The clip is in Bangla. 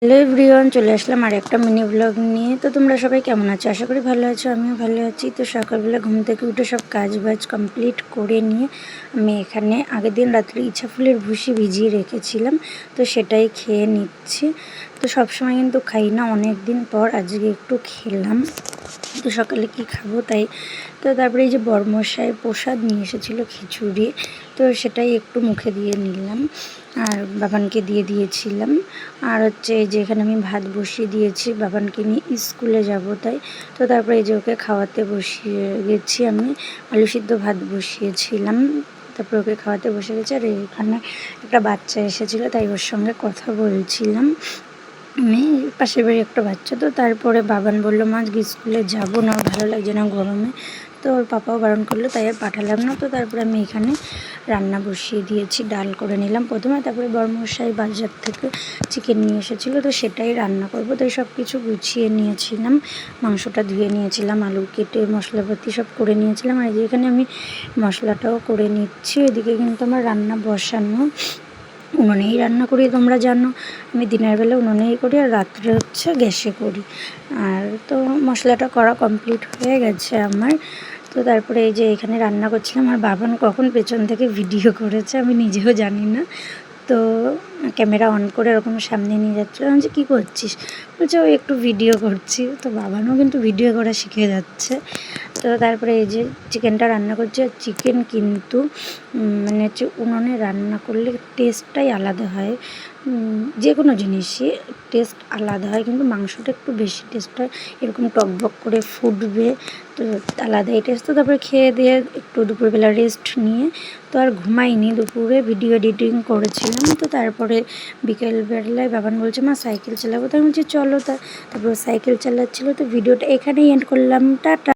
হ্যালো এভরিওয়ান, চলে আসলাম আর একটা মিনি ব্লগ নিয়ে। তো তোমরা সবাই কেমন আছো? আশা করি ভালো আছো, আমিও ভালো আছি। তো সকালবেলা ঘুম থেকে উঠে সব কাজ বাজ কমপ্লিট করে নিয়ে আমি এখানে আগের দিন রাত্রে ইচ্ছা ফুলের ভুসি ভিজিয়ে রেখেছিলাম, তো সেটাই খেয়ে নিচ্ছি। তো সবসময় কিন্তু খাই না, অনেক দিন পর আজকে একটু খেলাম। তো সকালে কি খাবো তাই। তো তারপরে এই যে বরমশাই প্রসাদ নিয়ে এসেছিলো খিচুড়ি, তো সেটাই একটু মুখে দিয়ে নিলাম আর বাবানকে দিয়ে দিয়েছিলাম। আর হচ্ছে এই যে এখানে আমি ভাত বসিয়ে দিয়েছি, বাবানকে নিয়ে স্কুলে যাব তাই। তো তারপরে এই যে ওকে খাওয়াতে বসিয়ে গেছি, আমি আলু সিদ্ধ ভাত বসিয়েছিলাম, তারপরে ওকে খাওয়াতে বসে গেছি। আর এখানে একটা বাচ্চা এসেছিলো তাই ওর সঙ্গে কথা বলছিলাম। আমি পাশের বাড়ি একটা বাচ্চা। তো তারপরে বাবান বললো মা আজকে স্কুলে যাবো না, ভালো লাগছে না গরমে। তো ওর পাপাও বারণ করলো তাই আর পাঠালাম না। তো তারপরে আমি এখানে রান্না বসিয়ে দিয়েছি, ডাল করে নিলাম প্রথমে, তারপরে বরমশাই বাজার থেকে চিকেন নিয়ে এসেছিলো, তো সেটাই রান্না করবো। তো সব কিছু গুছিয়ে নিয়েছিলাম, মাংসটা ধুয়ে নিয়েছিলাম, আলু কেটে মশলাপাতি সব করে নিয়েছিলাম। আর এখানে আমি মশলাটাও করে নিচ্ছি। এদিকে কিন্তু আমার রান্না বসানো, উনুনেই রান্না করি, তোমরা জানো আমি দিনের বেলা উনুনেই করি আর রাত্রে হচ্ছে গ্যাসে করি। আর তো মশলাটা করা কমপ্লিট হয়ে গেছে আমার। তো তারপরে এই যে এখানে রান্না করছিলাম, আর বাবান কখন পেছন থেকে ভিডিও করেছে আমি নিজেও জানি না। তো ক্যামেরা অন করে ওরকম সামনে নিয়ে যাচ্ছিলো, আমি যে কী করছিস, বলছে ওই একটু ভিডিও করছি। তো বাবানও কিন্তু ভিডিও করা শিখে যাচ্ছে। তো তারপরে এই যে চিকেনটা রান্না করছি, আর চিকেন কিন্তু মানে হচ্ছে উনুনে রান্না করলে টেস্টটাই আলাদা হয়। যে কোনো জিনিসই টেস্ট আলাদা হয়, কিন্তু মাংসটা একটু বেশি টেস্ট হয়, এরকম টকবক করে ফুটবে, তো আলাদাই টেস্ট। তো তারপরে খেয়ে দিয়ে একটু দুপুরবেলা রেস্ট নিয়ে তো আর ঘুমাইনি, দুপুরে ভিডিও এডিটিং করেছিলাম। তো তারপরে বিকেলবেলায় বাবান বলছে মা সাইকেল চালাবো, তো আমি বলছি চলো। তারপর সাইকেল চালাচ্ছিলো। তো ভিডিওটা এখানেই এন্ড করলাম, টাটা।